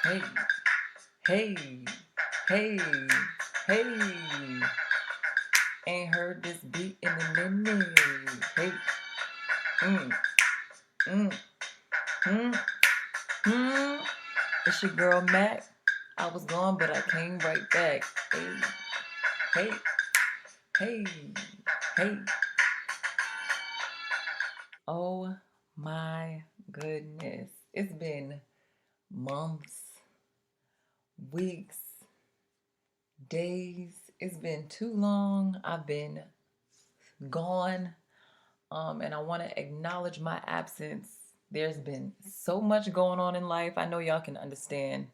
Hey, hey, hey, hey. Ain't heard this beat in a minute. Hey, mm, mm, mm, mm. It's your girl Mac. I was gone, but I came right back. Hey, hey, hey, hey. Oh my goodness. It's been months, weeks, days. It's been too long. I've been gone. And I want to acknowledge my absence. There's been so much going on in life. I know y'all can understand.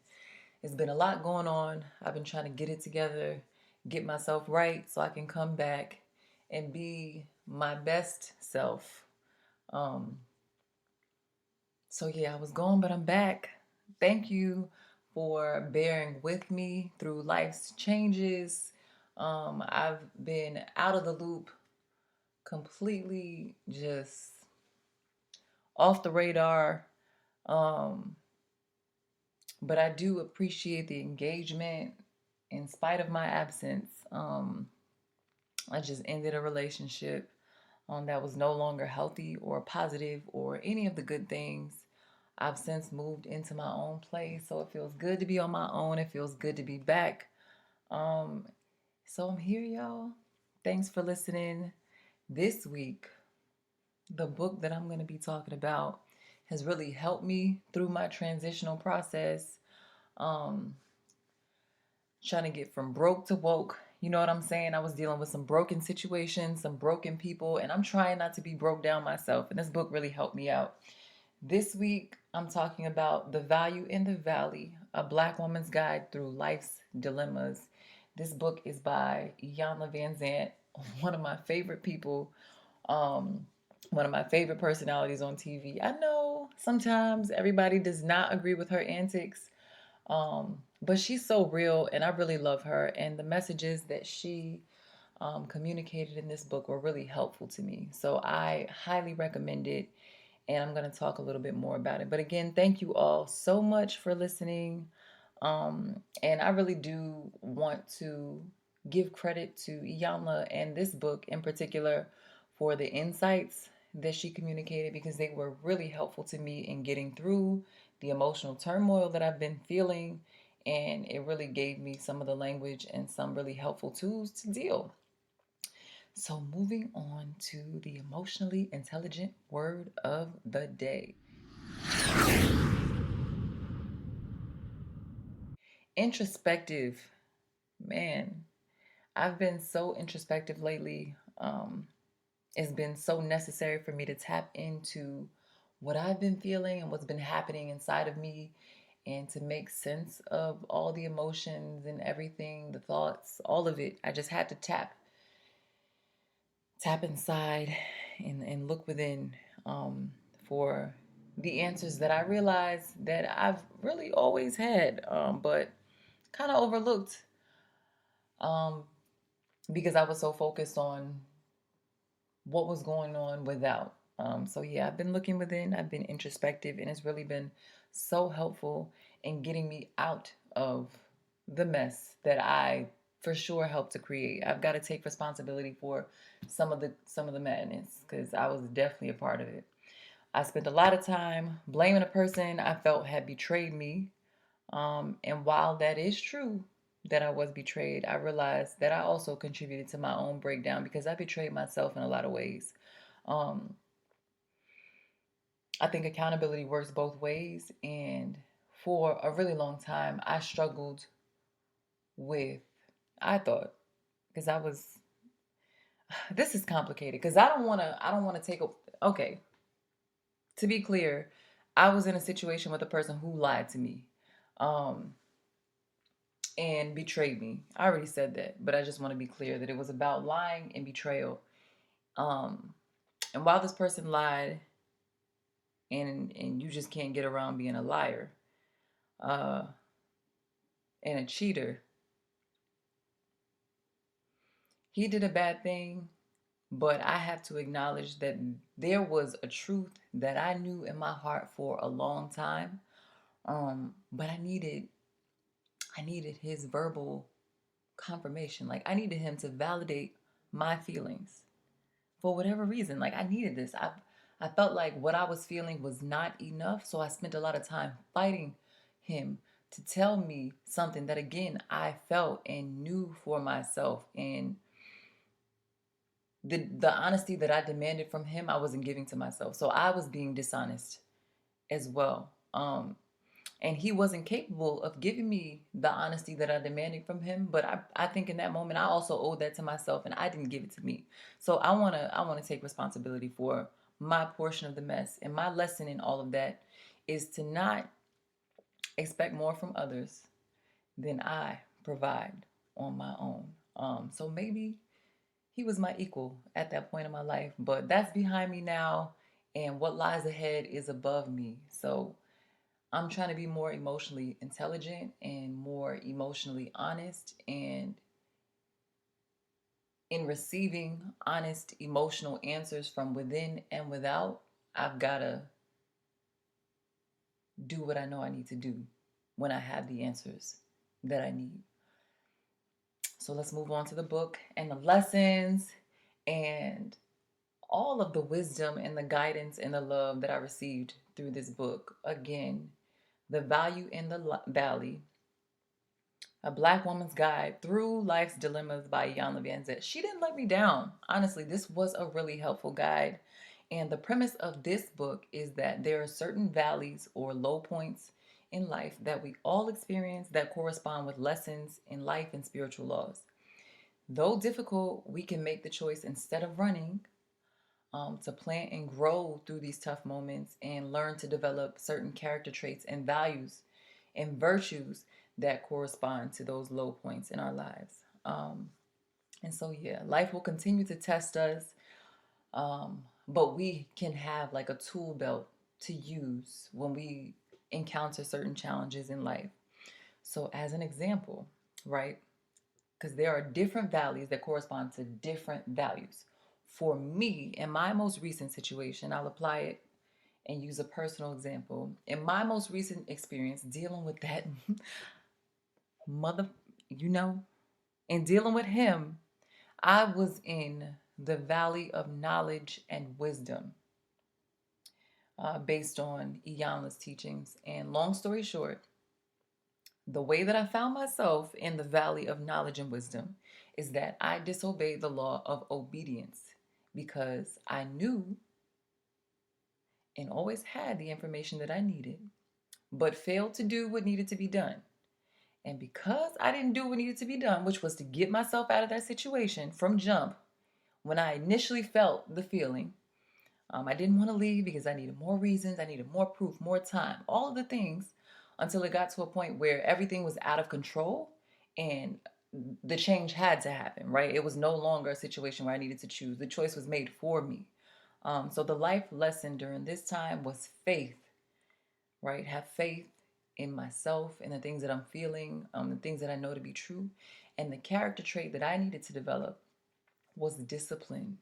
It's been a lot going on. I've been trying to get it together, get myself right so I can come back and be my best self. Um, so, yeah, I was gone, but I'm back. Thank you for bearing with me through life's changes. I've been out of the loop completely, just off the radar. Um, but I do appreciate the engagement in spite of my absence. I just ended a relationship that was no longer healthy or positive or any of the good things. I've since moved into my own place, so it feels good to be on my own. It feels good to be back. Um, so I'm here, y'all. Thanks for listening. This week, the book that I'm going to be talking about has really helped me through my transitional process. Um, Trying to get from broke to woke. You know what I'm saying? I was dealing with some broken situations, some broken people, and I'm trying not to be broke down myself. And this book really helped me out. This week, I'm talking about The Value in the Valley, a Black Woman's Guide Through Life's Dilemmas. This book is by Iyanla Vanzant, one of my favorite people, um, one of my favorite personalities on TV. I know sometimes everybody does not agree with her antics, but she's so real, and I really love her. And the messages that she communicated in this book were really helpful to me. So I highly recommend it, and I'm going to talk a little bit more about it. But again, thank you all so much for listening. And I really do want to give credit to Iyanla and this book in particular for the insights that she communicated because they were really helpful to me in getting through the emotional turmoil that I've been feeling. And it really gave me some of the language and some really helpful tools to deal. So, moving on to the emotionally intelligent word of the day. Introspective. Man, I've been so introspective lately. It's been so necessary for me to tap into what I've been feeling and what's been happening inside of me and to make sense of all the emotions and everything, the thoughts, all of it. I just had to tap inside and look within for the answers that I realized that I've really always had, but kind of overlooked um, because I was so focused on what was going on without. So yeah, I've been looking within, I've been introspective, and it's really been so helpful in getting me out of the mess that I for sure helped to create. I've got to take responsibility for some of the madness because I was definitely a part of it. I spent a lot of time blaming a person I felt had betrayed me. And while that is true that I was betrayed, I realized that I also contributed to my own breakdown because I betrayed myself in a lot of ways. Um, I think accountability works both ways. And for a really long time, I struggled with, I thought, because I was, this is complicated because I don't want to take a, okay, to be clear, I was in a situation with a person who lied to me. Um, and betrayed me. I already said that, but I just want to be clear that it was about lying and betrayal. Um, and while this person lied, and you just can't get around being a liar uh, and a cheater, he did a bad thing. But I have to acknowledge that there was a truth that I knew in my heart for a long time, But I needed his verbal confirmation. Like I needed him to validate my feelings for whatever reason. Like I needed this. I felt like what I was feeling was not enough, so I spent a lot of time fighting him to tell me something that again I felt and knew for myself. And the honesty that I demanded from him, I wasn't giving to myself. So I was being dishonest as well. And he wasn't capable of giving me the honesty that I demanded from him. But I think in that moment I also owed that to myself, and I didn't give it to me. So I wanna take responsibility for my portion of the mess. And my lesson in all of that is to not expect more from others than I provide on my own. So maybe he was my equal at that point in my life, but that's behind me now, and what lies ahead is above me. So I'm trying to be more emotionally intelligent and more emotionally honest. And in receiving honest emotional answers from within and without, I've got to do what I know I need to do when I have the answers that I need. So let's move on to the book and the lessons and all of the wisdom and the guidance and the love that I received through this book. Again, The Value in the Valley, A Black Woman's Guide Through Life's Dilemmas by Iyanla Vanzant. She didn't let me down. Honestly, this was a really helpful guide. And the premise of this book is that there are certain valleys or low points in life that we all experience that correspond with lessons in life and spiritual laws. Though difficult, we can make the choice instead of running to plant and grow through these tough moments and learn to develop certain character traits and values and virtues that correspond to those low points in our lives. And so, yeah, life will continue to test us, but we can have like a tool belt to use when we encounter certain challenges in life. So, as an example, right? Because there are different values that correspond to different values. For me, in my most recent situation, I'll apply it and use a personal example. In my most recent experience dealing with that mother, you know, and dealing with him, I was in the valley of knowledge and wisdom based on Iyanla's teachings. And long story short, the way that I found myself in the valley of knowledge and wisdom is that I disobeyed the law of obedience because I knew and always had the information that I needed, but failed to do what needed to be done. And because I didn't do what needed to be done, which was to get myself out of that situation from jump, when I initially felt the feeling, I didn't want to leave because I needed more reasons, I needed more proof, more time, all of the things until it got to a point where everything was out of control and the change had to happen, right? It was no longer a situation where I needed to choose. The choice was made for me. So the life lesson during this time was faith, right? Have faith in myself and the things that I'm feeling, the things that I know to be true. And the character trait that I needed to develop was discipline.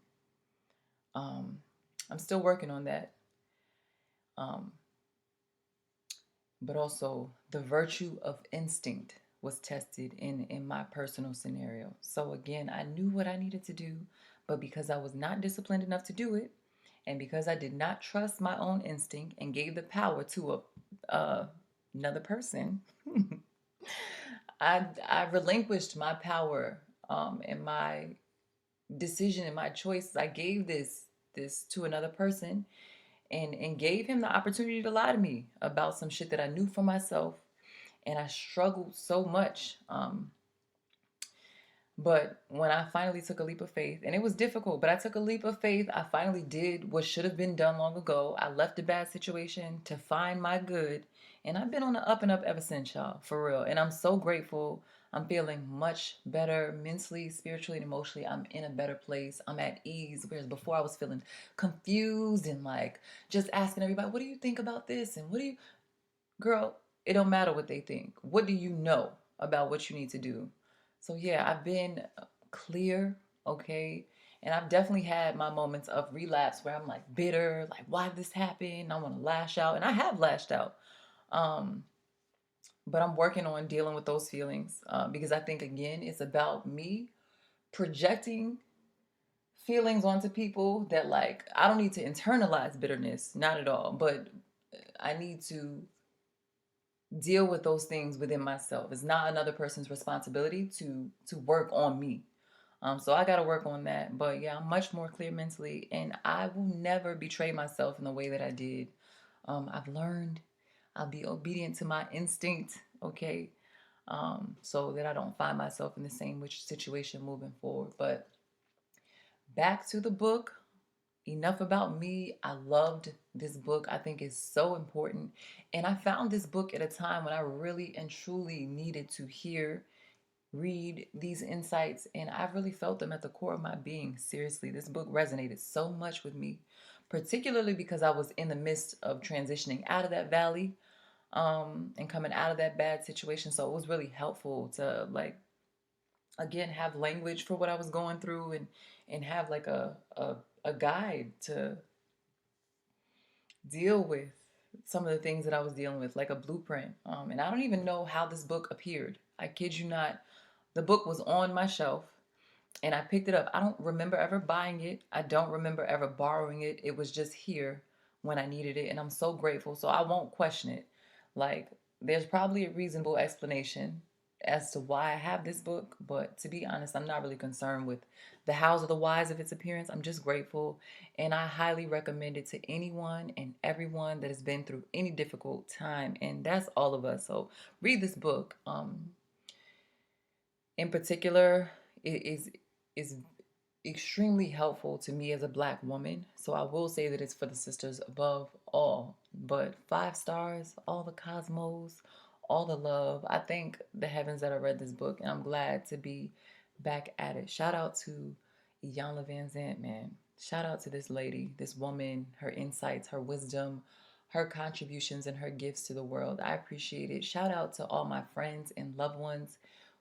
Um, I'm still working on that. Um, but also the virtue of instinct was tested in my personal scenario. So again, I knew what I needed to do, but because I was not disciplined enough to do it, and because I did not trust my own instinct and gave the power to another person, I relinquished my power and my decision and my choices. I gave this to another person and gave him the opportunity to lie to me about some shit that I knew for myself. And I struggled so much. But when I finally took a leap of faith, and it was difficult, but I took a leap of faith, I finally did what should have been done long ago. I left a bad situation to find my good. And I've been on the up and up ever since, y'all, for real. And I'm so grateful. I'm feeling much better mentally, spiritually, and emotionally. I'm in a better place. I'm at ease. Whereas before I was feeling confused and like just asking everybody, what do you think about this? And what do you, girl, it don't matter what they think. What do you know about what you need to do? So yeah, I've been clear, okay? And I've definitely had my moments of relapse where I'm like bitter, like why did this happen? I want to lash out, and I have lashed out. but I'm working on dealing with those feelings because I think, again, it's about me projecting feelings onto people that, like, I don't need to internalize bitterness, not at all, but I need to deal with those things within myself. It's not another person's responsibility to work on me. So I got to work on that. But yeah, I'm much more clear mentally, and I will never betray myself in the way that I did. I've learned. I'll be obedient to my instinct, okay, so that I don't find myself in the same situation moving forward. But back to the book. Enough about me. I loved this book. I think it's so important. And I found this book at a time when I really and truly needed to read these insights, and I really felt them at the core of my being. Seriously, this book resonated so much with me, particularly because I was in the midst of transitioning out of that valley and coming out of that bad situation. So it was really helpful to, like, again, have language for what I was going through, and have like a guide to deal with some of the things that I was dealing with, like a blueprint. And I don't even know how this book appeared. I kid you not. The book was on my shelf and I picked it up. I don't remember ever buying it. I don't remember ever borrowing it. It was just here when I needed it. And I'm so grateful. So I won't question it. Like, there's probably a reasonable explanation as to why I have this book. But to be honest, I'm not really concerned with the hows or the whys of its appearance. I'm just grateful. And I highly recommend it to anyone and everyone that has been through any difficult time. And that's all of us. So read this book. In particular, it is extremely helpful to me as a black woman. So I will say that it's for the sisters above all. But 5 stars, all the cosmos, all the love. I thank the heavens that I read this book, and I'm glad to be back at it. Shout out to Iyanla Vanzant, man. Shout out to this lady, this woman, her insights, her wisdom, her contributions, and her gifts to the world. I appreciate it. Shout out to all my friends and loved ones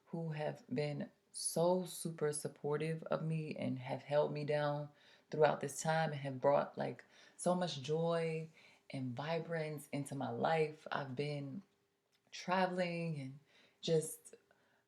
who have been so super supportive of me and have held me down throughout this time and have brought like so much joy and vibrance into my life. I've been traveling and just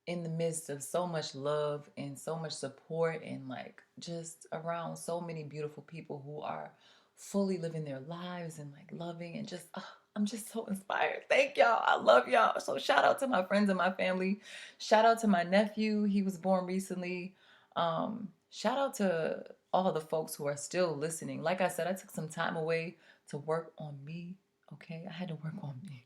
in the midst of so much love and so much support, and like just around so many beautiful people who are fully living their lives and like loving and just I'm just so inspired. Thank y'all. I love y'all. So shout out to my friends and my family. Shout out to my nephew. He was born recently. Shout out to all the folks who are still listening. Like I said, I took some time away to work on me. Okay, I had to work on me.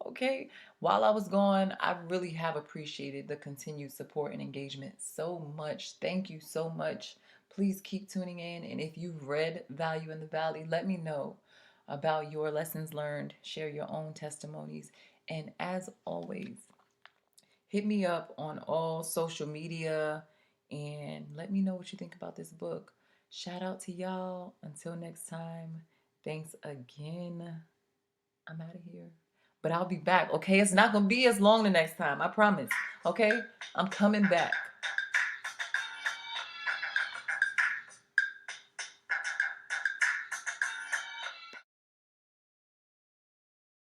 Okay. While I was gone, I really have appreciated the continued support and engagement so much. Thank you so much. Please keep tuning in. And if you've read Value in the Valley, let me know about your lessons learned. Share your own testimonies. And as always, hit me up on all social media and let me know what you think about this book. Shout out to y'all. Until next time, thanks again. I'm out of here. But I'll be back, okay? It's not going to be as long the next time. I promise, okay? I'm coming back.